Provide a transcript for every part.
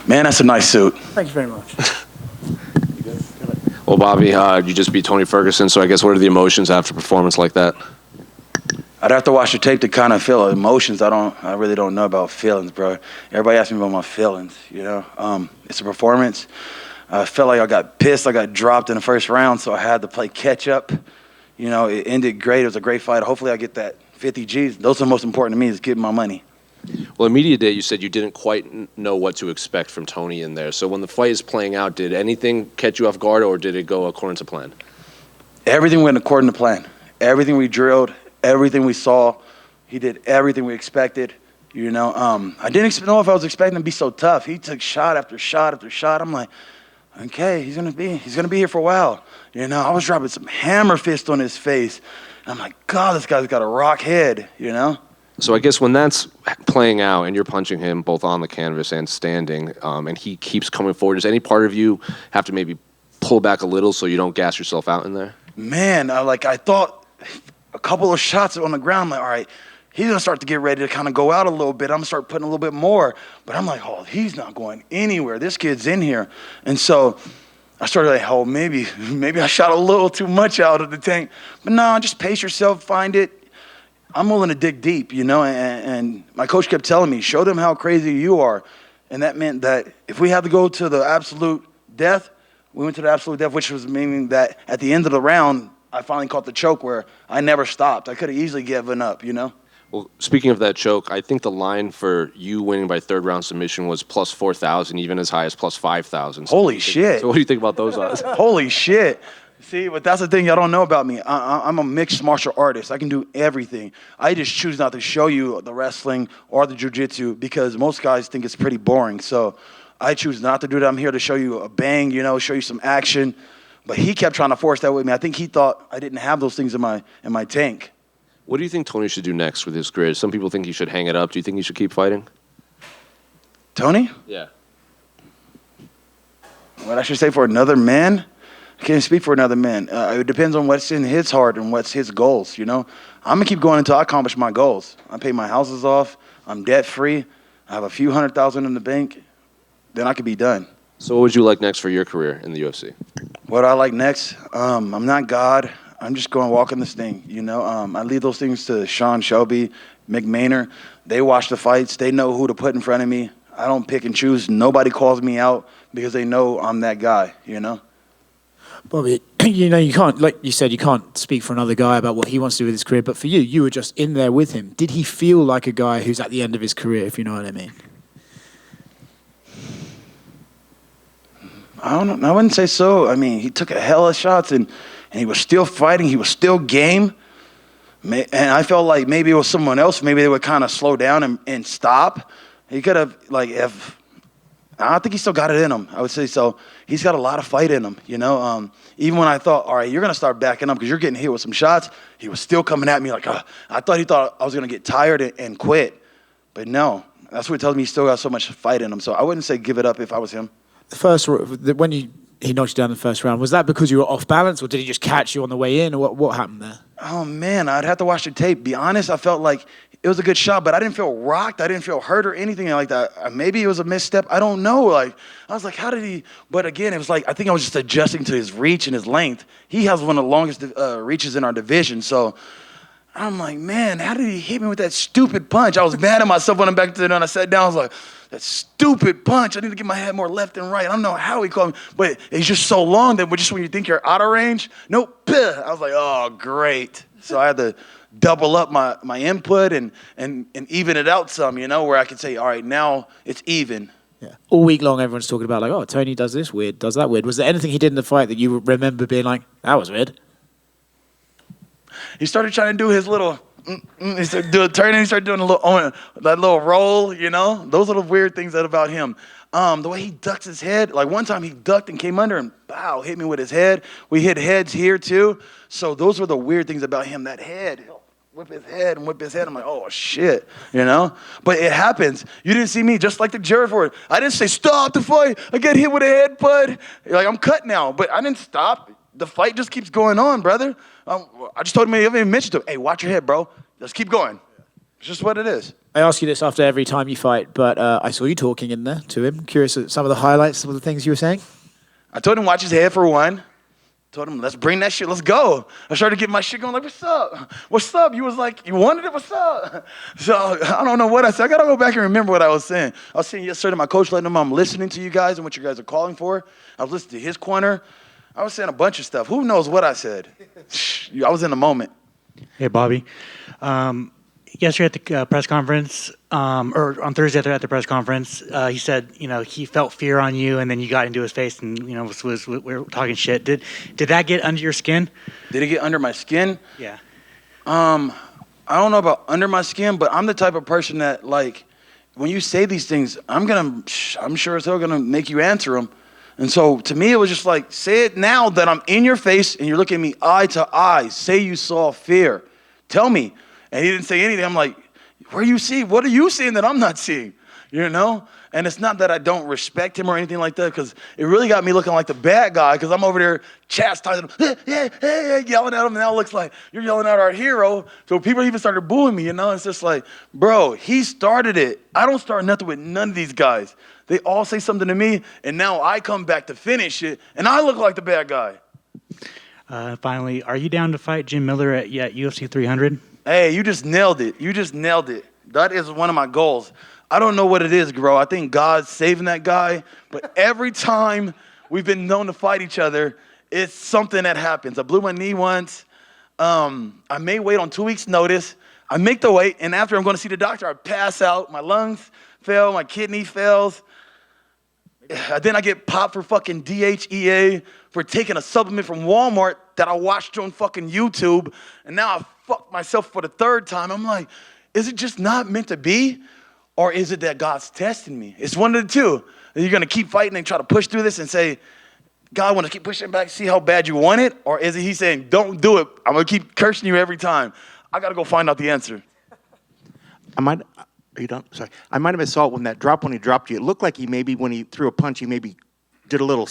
Man, that's a nice suit. Thank you very much. Well, Bobby, you just beat Tony Ferguson, so I guess what are the emotions after a performance like that? I'd have to watch the tape to kind of feel emotions. I really don't know about feelings, bro. Everybody asks me about my feelings, you know. It's a performance. I felt like I got pissed. I got dropped in the first round, so I had to play catch up. You know, it ended great. It was a great fight. Hopefully I get that 50 G's. Those are the most important to me, is getting my money. Well, in media day, you said you didn't quite know what to expect from Tony in there. So when the fight is playing out, did anything catch you off guard, or did it go according to plan? Everything went according to plan. Everything we drilled, everything we saw, he did everything we expected. You know, I didn't know if I was expecting him to be so tough. He took shot after shot after shot. I'm like, okay, he's gonna be here for a while. You know, I was dropping some hammer fist on his face. And I'm like, God, this guy's got a rock head. You know. So I guess when that's playing out and you're punching him both on the canvas and standing, and he keeps coming forward, does any part of you have to maybe pull back a little so you don't gas yourself out in there? Man, I thought a couple of shots on the ground, I'm like, all right, he's going to start to get ready to kind of go out a little bit. I'm going to start putting a little bit more. But I'm like, oh, he's not going anywhere. This kid's in here. And so I started like, oh, maybe I shot a little too much out of the tank. But no, just pace yourself, find it. I'm willing to dig deep, you know, and my coach kept telling me, show them how crazy you are. And that meant that if we had to go to the absolute death, we went to the absolute death, which was meaning that at the end of the round, I finally caught the choke where I never stopped. I could have easily given up, you know. Well, speaking of that choke, I think the line for you winning by third round submission was plus 4,000, even as high as plus 5,000. Holy shit. So what do you think about those odds? Holy shit. See, but that's the thing y'all don't know about me. I'm a mixed martial artist. I can do everything. I just choose not to show you the wrestling or the jiu-jitsu because most guys think it's pretty boring. So I choose not to do that. I'm here to show you a bang, you know, show you some action. But he kept trying to force that with me. I think he thought I didn't have those things in my tank. What do you think Tony should do next with his career? Some people think he should hang it up. Do you think he should keep fighting? Tony? Yeah. What I should say for another man? I can't speak for another man. It depends on what's in his heart and what's his goals, you know? I'm going to keep going until I accomplish my goals. I pay my houses off. I'm debt-free. I have a few $100,000 in the bank. Then I could be done. So what would you like next for your career in the UFC? What I like next? I'm not God. I'm just going walking this thing, you know? I leave those things to Sean Shelby, McMahon. They watch the fights. They know who to put in front of me. I don't pick and choose. Nobody calls me out because they know I'm that guy, you know? Bobby, you know, you can't, like you said, you can't speak for another guy about what he wants to do with his career, but for you, you were just in there with him. Did he feel like a guy who's at the end of his career, if you know what I mean? I don't know. I wouldn't say so. I mean, he took a hell of shots, and he was still fighting. He was still game. And I felt like maybe it was someone else. Maybe they would kind of slow down and stop. He could have, I don't think he still got it in him. I would say so. He's got a lot of fight in him, you know. Even when I thought, all right, you're going to start backing up because you're getting hit with some shots, he was still coming at me like, I thought he thought I was going to get tired and quit. But no, that's what he tells me. He still got so much fight in him. So I wouldn't say give it up if I was him. When he knocked you down in the first round, was that because you were off balance, or did he just catch you on the way in, or what happened there? Oh, man, I'd have to watch the tape. Be honest, I felt like it was a good shot, but I didn't feel rocked. I didn't feel hurt or anything like that. Maybe it was a misstep. I don't know. I was like, how did he? But again, it was like, I think I was just adjusting to his reach and his length. He has one of the longest reaches in our division. So I'm like, man, how did he hit me with that stupid punch? I was mad at myself when I'm back to it and I sat down. I was like, that stupid punch. I need to get my head more left and right. I don't know how he called me, but it's just so long that just when you think you're out of range, nope. I was like, oh, great. So I had to double up my input and even it out some, you know, where I could say, all right, now it's even. Yeah. All week long, everyone's talking about, like, oh, Tony does this weird, does that weird. Was there anything he did in the fight that you remember being like, that was weird? He started trying to do his little, he started doing turning, he started doing that little roll, you know? Those are the weird things about him. The way he ducks his head, like one time he ducked and came under and bow, hit me with his head. We hit heads here too. So those were the weird things about him, that head. He'll whip his head and whip his head. I'm like, oh shit, you know? But it happens. You didn't see me just like the Jared Ford. I didn't say, stop the fight. I get hit with a headbutt. Like, I'm cut now, but I didn't stop. The fight just keeps going on, brother. I just told him, I even mentioned to him, hey, watch your head, bro. Let's keep going. It's just what it is. I ask you this after every time you fight, but I saw you talking in there to him. Curious at some of the highlights, some of the things you were saying. I told him watch his head for one. Told him, let's bring that shit, let's go. I started to get my shit going, like, what's up? What's up? You was like, you wanted it, what's up? So I don't know what I said. I got to go back and remember what I was saying. I was saying yes, sir, to my coach, letting him know I'm listening to you guys and what you guys are calling for. I was listening to his corner. I was saying a bunch of stuff. Who knows what I said? I was in the moment. Hey, Bobby. Yesterday at the press conference, or on Thursday at the press conference, he said, he felt fear on you, and then you got into his face, and we were talking shit. Did that get under your skin? Did it get under my skin? Yeah. I don't know about under my skin, but I'm the type of person that, like, when you say these things, I'm sure as hell gonna make you answer them. And so to me, it was just like, say it now that I'm in your face and you're looking at me eye to eye. Say you saw fear. Tell me. And he didn't say anything. I'm like, what are you seeing that I'm not seeing? And it's not that I don't respect him or anything like that, because it really got me looking like the bad guy, because I'm over there chastising him, yelling at him. Now it looks like you're yelling at our hero. So people even started booing me, It's just like, bro, he started it. I don't start nothing with none of these guys. They all say something to me, and now I come back to finish it, and I look like the bad guy. Finally, are you down to fight Jim Miller at UFC 300? Hey, you just nailed it. That is one of my goals. I don't know what it is, bro. I think God's saving that guy. But every time we've been known to fight each other, it's something that happens. I blew my knee once. I may wait on 2 weeks' notice. I make the weight, and after I'm going to see the doctor, I pass out. My lungs fail. My kidney fails. Then I get popped for fucking DHEA for taking a supplement from Walmart that I watched on fucking YouTube. And now I fucked myself for the third time. I'm like, is it just not meant to be? Or is it that God's testing me? It's one of the two. You're going to keep fighting and try to push through this and say, God, I want to keep pushing back, see how bad you want it? Or is it he saying, don't do it. I'm going to keep cursing you every time. I got to go find out the answer. Are you done? Sorry. I might have saw it when he dropped you. It looked like when he threw a punch, he maybe did a little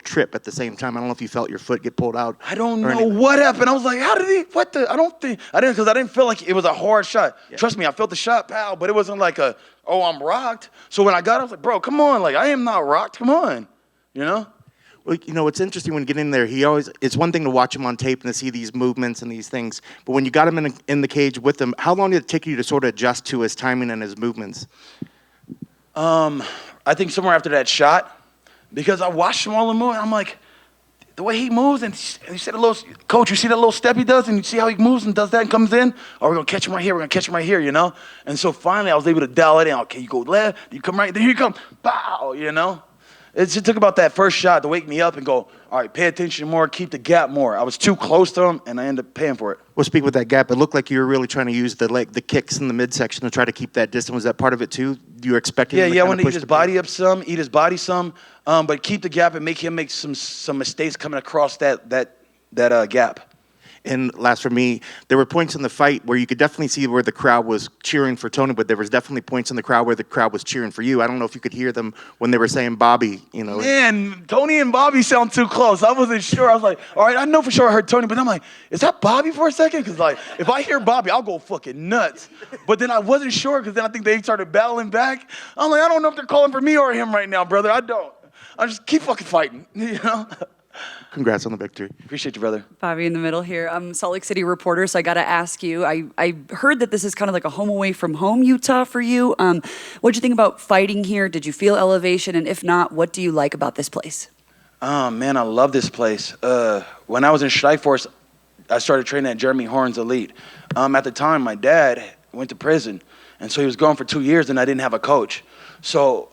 trip at the same time. I don't know if you felt your foot get pulled out. I don't know what happened. I was like, how did he, because I didn't feel like it was a hard shot. Yeah. Trust me, I felt the shot, pal, but it wasn't like I'm rocked. So when I got it, I was like, bro, come on. Like, I am not rocked. Come on. Well, it's interesting when you get in there. It's one thing to watch him on tape and to see these movements and these things. But when you got him in the cage with him, how long did it take you to sort of adjust to his timing and his movements? I think somewhere after that shot, because I watched him all the move, and I'm like, the way he moves, and you see coach, you see that little step he does, and you see how he moves and does that and comes in? Oh, we're going to catch him right here, And so finally I was able to dial it in. Okay, you go left, you come right, then here you come, bow, It just took about that first shot to wake me up and go, all right, pay attention more, keep the gap more. I was too close to him, and I ended up paying for it. Well, speak with that gap. It looked like you were really trying to use the kicks in the midsection to try to keep that distance. Was that part of it too? You were expecting him to I wanted to eat his body up some, eat his body some, but keep the gap and make him make some mistakes coming across that gap. And last for me, there were points in the fight where you could definitely see where the crowd was cheering for Tony, but there was definitely points in the crowd where the crowd was cheering for you. I don't know if you could hear them when they were saying Bobby, Man, Tony and Bobby sound too close. I wasn't sure. I was like, all right, I know for sure I heard Tony, but I'm like, is that Bobby for a second? Because, like, if I hear Bobby, I'll go fucking nuts. But then I wasn't sure because then I think they started battling back. I'm like, I don't know if they're calling for me or him right now, brother. I don't. I just keep fucking fighting, Congrats on the victory. Appreciate you, brother. Bobby in the middle here. I'm Salt Lake City reporter, so I got to ask you. I heard that this is kind of like a home away from home Utah for you. What'd you think about fighting here? Did you feel elevation? And if not, what do you like about this place? Oh, man, I love this place. When I was in Strikeforce, I started training at Jeremy Horn's Elite. At the time, my dad went to prison, and so he was gone for 2 years, and I didn't have a coach. So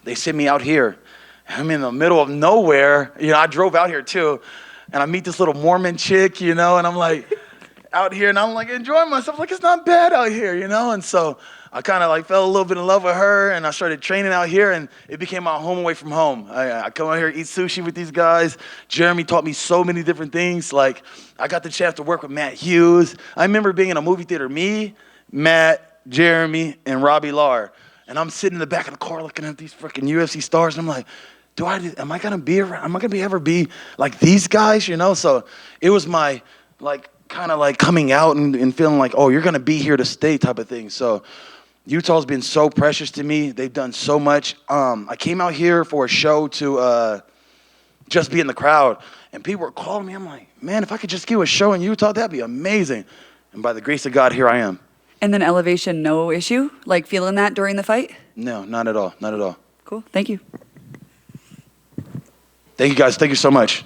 they sent me out here. I'm in the middle of nowhere. I drove out here too, and I meet this little Mormon chick, and I'm like out here, and I'm like enjoying myself. Like, it's not bad out here, And so I kind of like fell a little bit in love with her, and I started training out here, and it became my home away from home. I come out here, eat sushi with these guys. Jeremy taught me so many different things. Like, I got the chance to work with Matt Hughes. I remember being in a movie theater, me, Matt, Jeremy, and Robbie Lar. And I'm sitting in the back of the car looking at these freaking UFC stars, and I'm like, am I gonna be around? Am I gonna ever be like these guys? So it was my kind of like coming out and feeling like, oh, you're gonna be here to stay type of thing. So Utah's been so precious to me. They've done so much. I came out here for a show to just be in the crowd, and people were calling me. I'm like, man, if I could just give a show in Utah, that'd be amazing. And by the grace of God, here I am. And then elevation, no issue? Like feeling that during the fight? No, not at all. Not at all. Cool. Thank you. Thank you, guys. Thank you so much.